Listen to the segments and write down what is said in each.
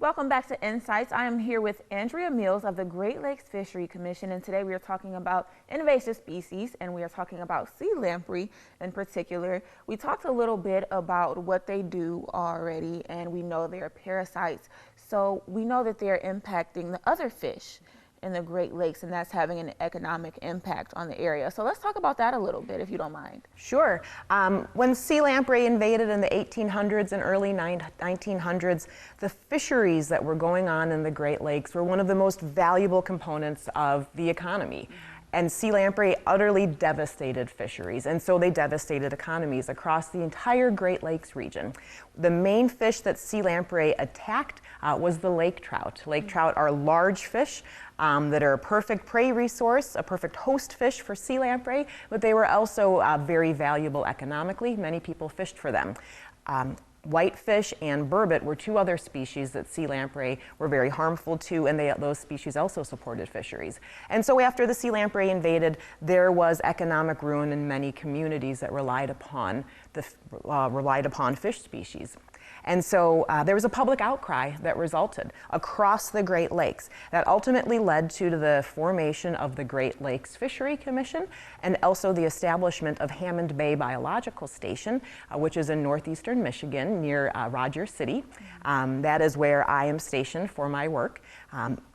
Welcome back to Insights. I am here with Andrea Mills of the Great Lakes Fishery Commission, and today we are talking about invasive species, and we are talking about sea lamprey in particular. We talked a little bit about what they do already, and we know they are parasites. So we know that they're impacting the other fish in the Great Lakes, and that's having an economic impact on the area. So let's talk about that a little bit, if you don't mind. Sure. When sea lamprey invaded in the 1800s and early 1900s, the fisheries that were going on in the Great Lakes were one of the most valuable components of the economy. And sea lamprey utterly devastated fisheries, and so they devastated economies across the entire Great Lakes region. The main fish that sea lamprey attacked was the lake trout. Lake trout are large fish that are a perfect prey resource, a perfect host fish for sea lamprey, but they were also very valuable economically. Many people fished for them. Whitefish and burbot were two other species that sea lamprey were very harmful to, and those species also supported fisheries. And so after the sea lamprey invaded, there was economic ruin in many communities that relied upon fish species. And so there was a public outcry that resulted across the Great Lakes that ultimately led to the formation of the Great Lakes Fishery Commission and also the establishment of Hammond Bay Biological Station, which is in northeastern Michigan near Rogers City. That is where I am stationed for my work.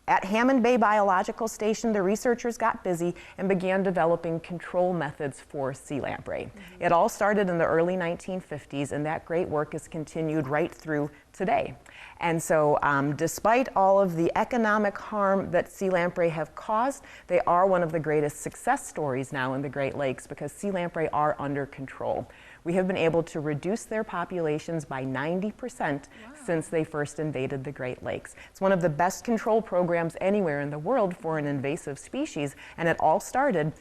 At Hammond Bay Biological Station, the researchers got busy and began developing control methods for sea lamprey. It all started in the early 1950s, and that great work has continued right through today. And so despite all of the economic harm that sea lamprey have caused, they are one of the greatest success stories now in the Great Lakes because sea lamprey are under control. We have been able to reduce their populations by 90% since they first invaded the Great Lakes. It's one of the best control programs anywhere in the world for an invasive species, and it all started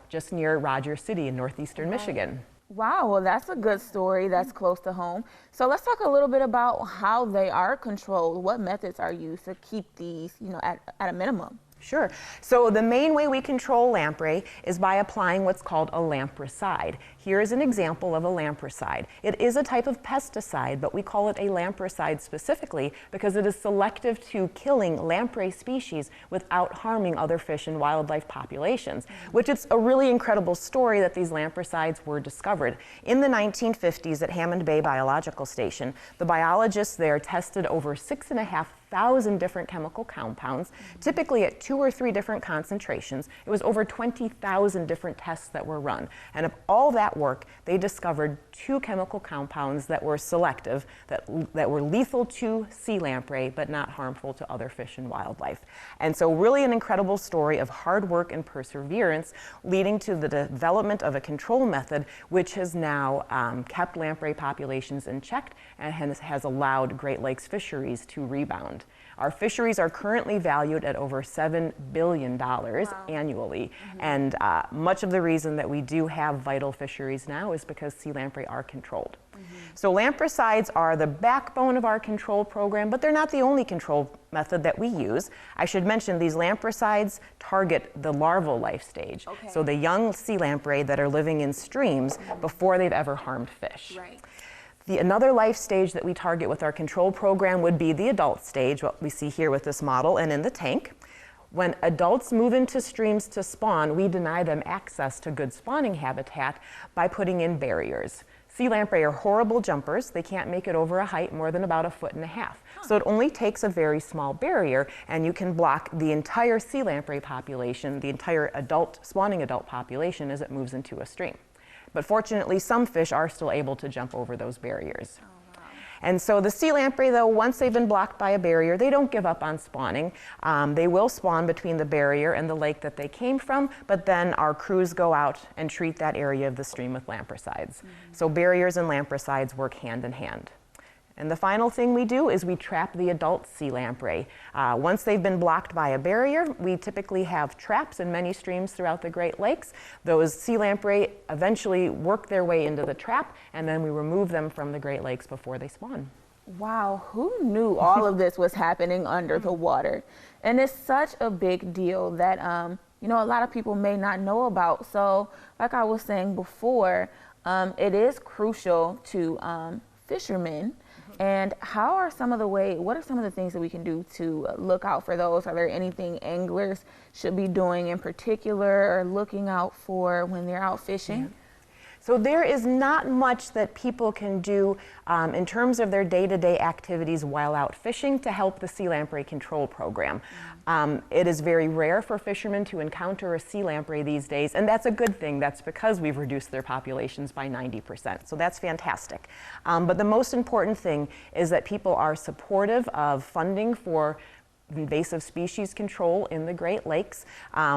just near Rogers City in northeastern Michigan. Wow, well, that's a good story that's close to home. So let's talk a little bit about how they are controlled. What methods are used to keep these, at a minimum? Sure. So the main way we control lamprey is by applying what's called a lampricide. Here is an example of a lampricide. It is a type of pesticide, but we call it a lampricide specifically because it is selective to killing lamprey species without harming other fish and wildlife populations, which is a really incredible story that these lampricides were discovered. In the 1950s at Hammond Bay Biological Station, the biologists there tested over 6,500 different chemical compounds, typically at 2 or 3 different concentrations. It was over 20,000 different tests that were run. And of all that work, they discovered 2 chemical compounds that were selective, that were lethal to sea lamprey, but not harmful to other fish and wildlife. And so really an incredible story of hard work and perseverance leading to the development of a control method, which has now kept lamprey populations in check and has allowed Great Lakes fisheries to rebound. Our fisheries are currently valued at over $7 billion annually, and much of the reason that we do have vital fisheries now is because sea lamprey are controlled. So lampricides are the backbone of our control program, but they're not the only control method that we use. I should mention these lampricides target the larval life stage, so the young sea lamprey that are living in streams before they've ever harmed fish. Another life stage that we target with our control program would be the adult stage, what we see here with this model and in the tank. When adults move into streams to spawn, we deny them access to good spawning habitat by putting in barriers. Sea lamprey are horrible jumpers. They can't make it over a height more than about 1.5 feet. So it only takes a very small barrier, and you can block the entire sea lamprey population, the entire spawning adult population as it moves into a stream. But fortunately, some fish are still able to jump over those barriers. And so the sea lamprey, though, once they've been blocked by a barrier, they don't give up on spawning. They will spawn between the barrier and the lake that they came from, but then our crews go out and treat that area of the stream with lampricides. So barriers and lampricides work hand in hand. And the final thing we do is we trap the adult sea lamprey. Once they've been blocked by a barrier, we typically have traps in many streams throughout the Great Lakes. Those sea lamprey eventually work their way into the trap, and then we remove them from the Great Lakes before they spawn. Wow, who knew all of this was happening under the water? And it's such a big deal that a lot of people may not know about. So like I was saying before, it is crucial to fishermen And what are some of the things that we can do to look out for those? Are there anything anglers should be doing in particular or looking out for when they're out fishing? Yeah. So there is not much that people can do in terms of their day-to-day activities while out fishing to help the sea lamprey control program. It is very rare for fishermen to encounter a sea lamprey these days, and that's a good thing. That's because we've reduced their populations by 90%. So that's fantastic. But the most important thing is that people are supportive of funding for invasive species control in the Great Lakes,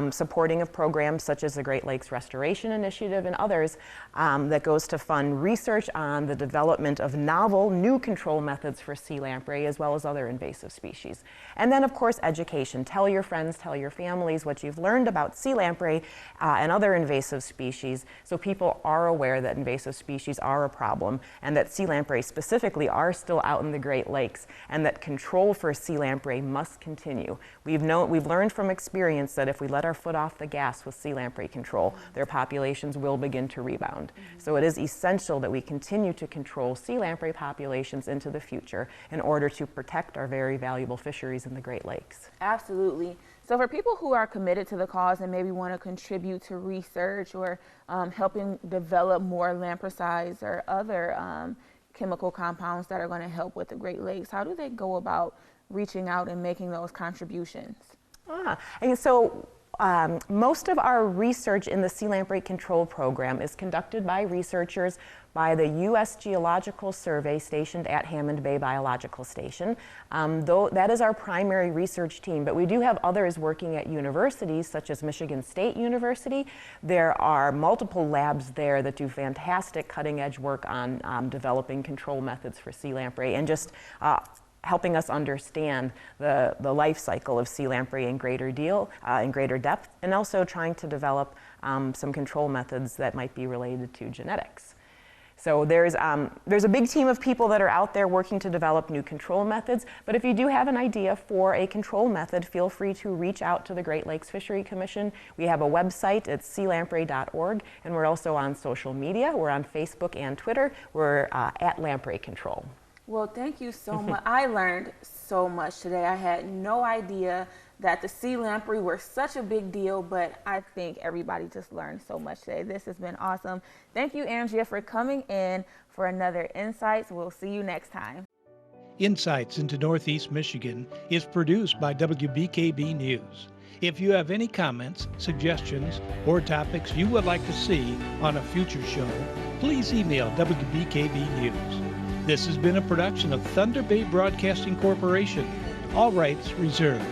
supporting of programs such as the Great Lakes Restoration Initiative and others that goes to fund research on the development of novel new control methods for sea lamprey as well as other invasive species. And then of course education. Tell your friends, tell your families what you've learned about sea lamprey and other invasive species so people are aware that invasive species are a problem and that sea lamprey specifically are still out in the Great Lakes and that control for sea lamprey must continue. We've learned from experience that if we let our foot off the gas with sea lamprey control, their populations will begin to rebound. So it is essential that we continue to control sea lamprey populations into the future in order to protect our very valuable fisheries in the Great Lakes. Absolutely. So for people who are committed to the cause and maybe want to contribute to research or helping develop more lampricides or other chemical compounds that are going to help with the Great Lakes, how do they go about reaching out and making those contributions? And so most of our research in the sea lamprey control program is conducted by researchers by the U.S. Geological Survey stationed at Hammond Bay Biological Station. Though that is our primary research team, but we do have others working at universities such as Michigan State University. There are multiple labs there that do fantastic cutting-edge work on developing control methods for sea lamprey and just helping us understand the life cycle of sea lamprey in greater depth, and also trying to develop some control methods that might be related to genetics. So there's a big team of people that are out there working to develop new control methods, but if you do have an idea for a control method, feel free to reach out to the Great Lakes Fishery Commission. We have a website, it's sealamprey.org, and we're also on social media. We're on Facebook and Twitter. We're at Lamprey Control. Well, thank you so much. I learned so much today. I had no idea that the sea lamprey were such a big deal, but I think everybody just learned so much today. This has been awesome. Thank you, Andrea, for coming in for another Insights. We'll see you next time. Insights into Northeast Michigan is produced by WBKB News. If you have any comments, suggestions, or topics you would like to see on a future show, please email WBKB News. This has been a production of Thunder Bay Broadcasting Corporation. All rights reserved.